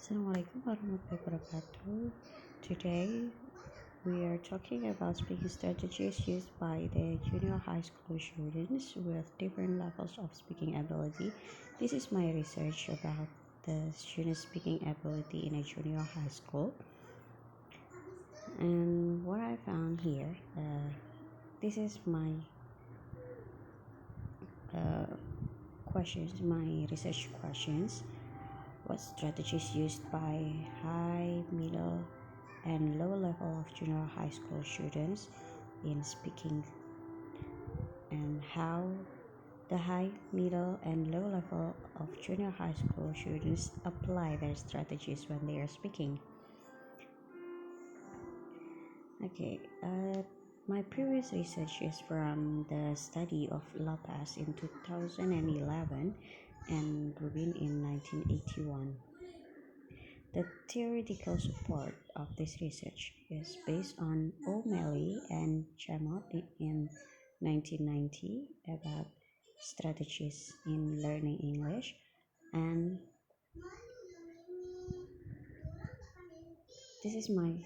Assalamualaikum warahmatullahi wabarakatuh. Today we are talking about speaking strategies used by the junior high school students with different levels of speaking ability. This is my research about the student speaking ability in a junior high school. And what I found here, this is my uh, my research questions. What strategies used by high, middle, and low level of junior high school students in speaking, and how the high, middle, and low level of junior high school students apply their strategies when they are speaking. Okay, my previous research is from the study of Lopez in 2011 and Rubin in 1981. The theoretical support of this research is based on O'Malley and Chamot in 1990 about strategies in learning English, and this is my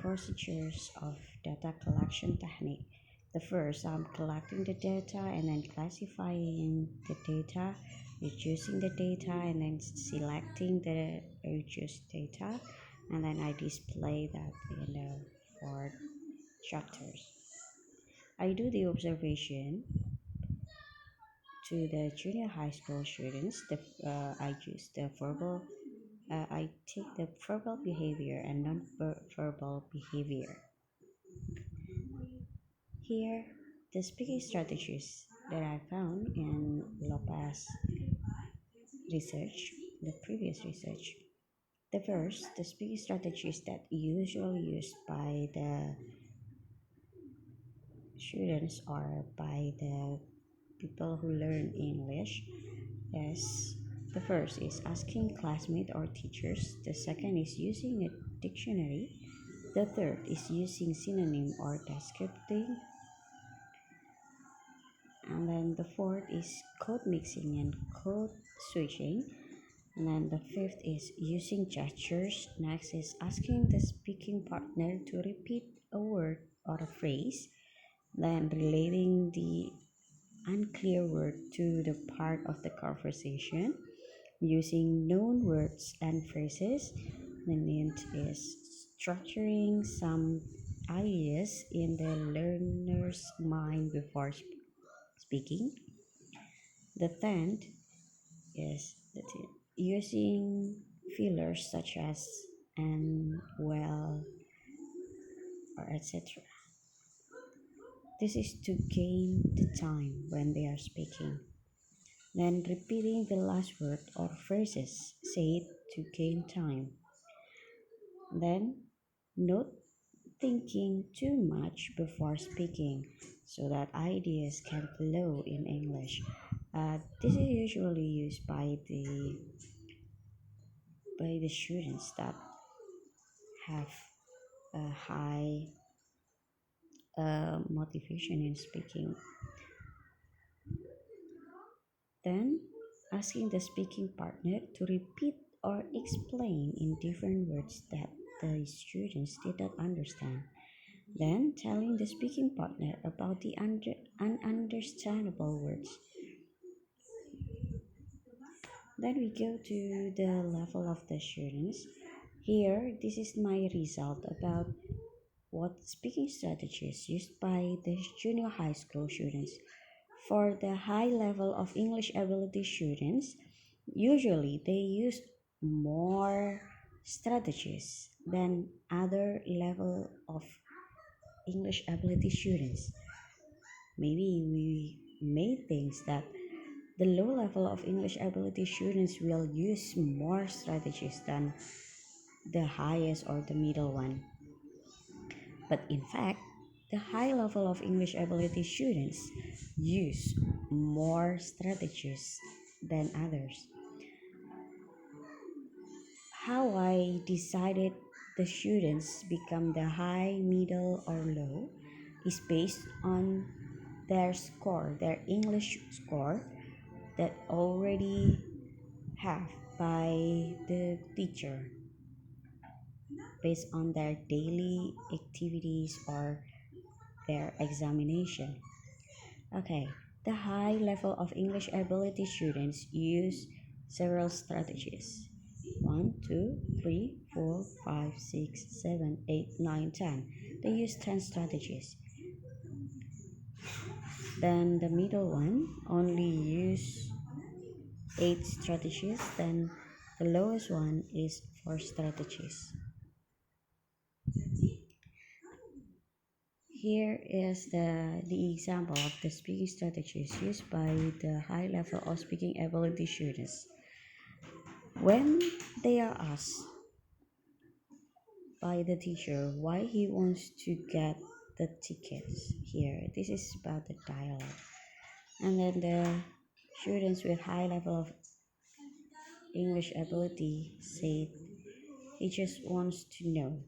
procedures of data collection technique. The first, I'm collecting the data and then classifying the data, reducing the data, and then selecting the reduced data, and then I display that in the four chapters. I do the observation to the junior high school students. I use the verbal. I take the verbal behavior and non-verbal behavior. Here, the speaking strategies that I found in Lopez research, the previous research. The first, the speaking strategies that usually used by the students or by the people who learn English is the first is asking classmates or teachers. The second is using a dictionary. The third is using synonym or descripting. And then the fourth is code mixing and code switching. And then the fifth is using gestures. Next is asking the speaking partner to repeat a word or a phrase. Then relating the unclear word to the part of the conversation using known words and phrases. The next is structuring some ideas in the learner's mind before speaking. The tenth is using fillers such as and, well, or etc. This is to gain the time when they are speaking. Then repeating the last word or phrases said to gain time. Then not thinking too much before speaking so that ideas can flow in English. This is usually used by the students that have a high motivation in speaking. Then asking the speaking partner to repeat or explain in different words that the students did not understand. Then telling the speaking partner about the ununderstandable words. Then we go to the level of the students. Here, this is my result about what speaking strategies used by the junior high school students. For the high level of English ability students, usually they use more strategies than other level of English ability students. Maybe we may think that the low level of English ability students will use more strategies than the highest or the middle one. But in fact, the high level of English ability students use more strategies than others. How I decided the students become the high, middle, or low is based on their score, their English score that already have by the teacher based on their daily activities or their examination. Okay, the high level of English ability students use several strategies. 1, 2, 3, 4, 5, 6, 7, 8, 9, 10. They use 10 strategies. Then the middle one only use 8 strategies. Then the lowest one is 4 strategies. Here is the example of the speaking strategies used by the high level of speaking ability students. When they are asked by the teacher why he wants to get the tickets here, this is about the dialogue. And then the students with high level of English ability said he just wants to know.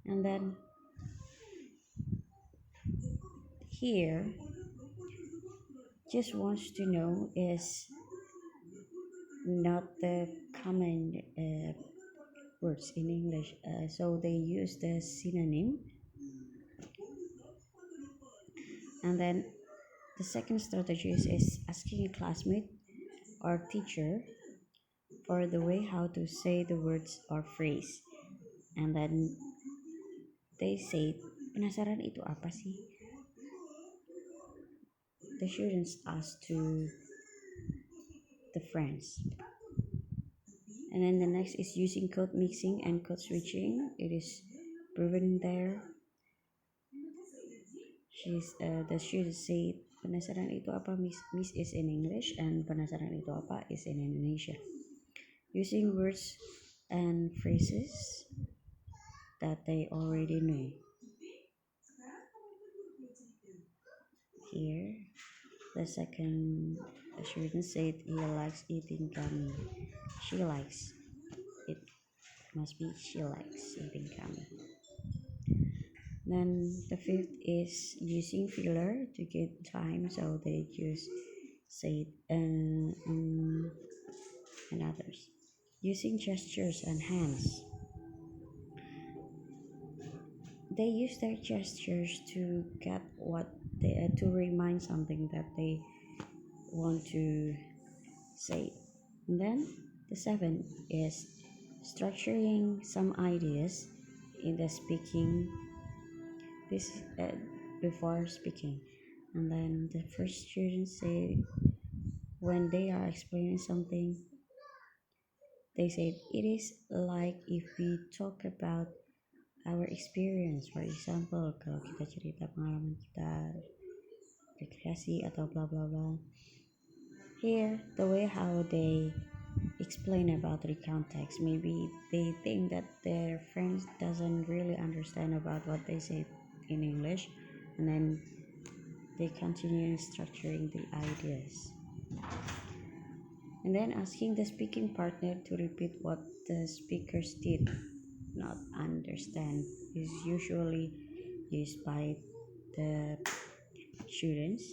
And then here, just wants to know is not the common words in English, so they use the synonym. And then the second strategy is asking a classmate or teacher for the way how to say the words or phrase. And then they say, penasaran itu apa sih? The students ask to the friends. And then the next is using code mixing and code switching. It is proven there. The student said, penasaran itu apa? Miss is in English and penasaran itu apa is in Indonesia. Using words and phrases that they already know. Here, the second student said he likes eating gummy. She likes it. Must be she likes eating gummy. Then the fifth is using filler to get time, so they just say and others. Using gestures and hands. They use their gestures to get what they to remind something that they want to say. And then the seventh is structuring some ideas in the speaking this before speaking. And then the first students say when they are explaining something, they say it is like if we talk about our experience. For example, kalau kita cerita pengalaman kita rekreasi atau bla bla bla. Here, the way how they explain about the context, maybe they think that their friends doesn't really understand about what they say in English, and then they continue structuring the ideas. And then asking the speaking partner to repeat what the speakers did not understand is usually used by the students,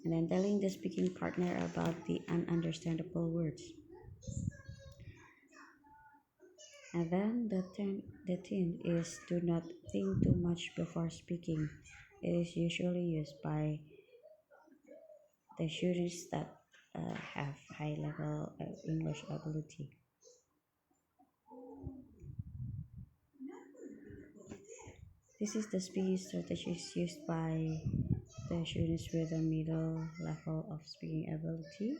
and then telling the speaking partner about the ununderstandable words. And then the tenth is do not think too much before speaking. It is usually used by the students that have high level English ability. This is the speaking strategies used by the students with a middle level of speaking ability.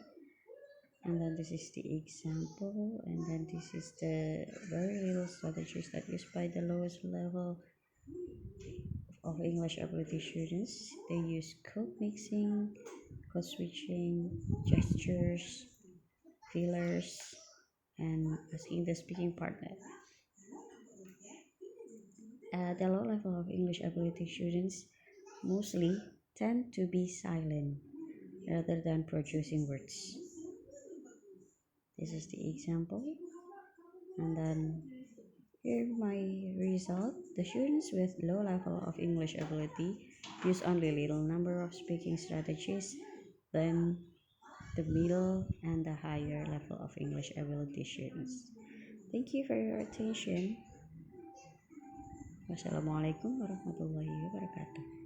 And then this is the example, and then this is the very little strategies that used by the lowest level of English ability students. They use code mixing, code switching, gestures, fillers, and asking the speaking partner. The low level of English ability students mostly tend to be silent rather than producing words. This is the example. And then here my result. The students with low level of English ability use only little number of speaking strategies. Then the middle, and the higher level of English ability students. Thank you for your attention. Wassalamualaikum warahmatullahi wabarakatuh.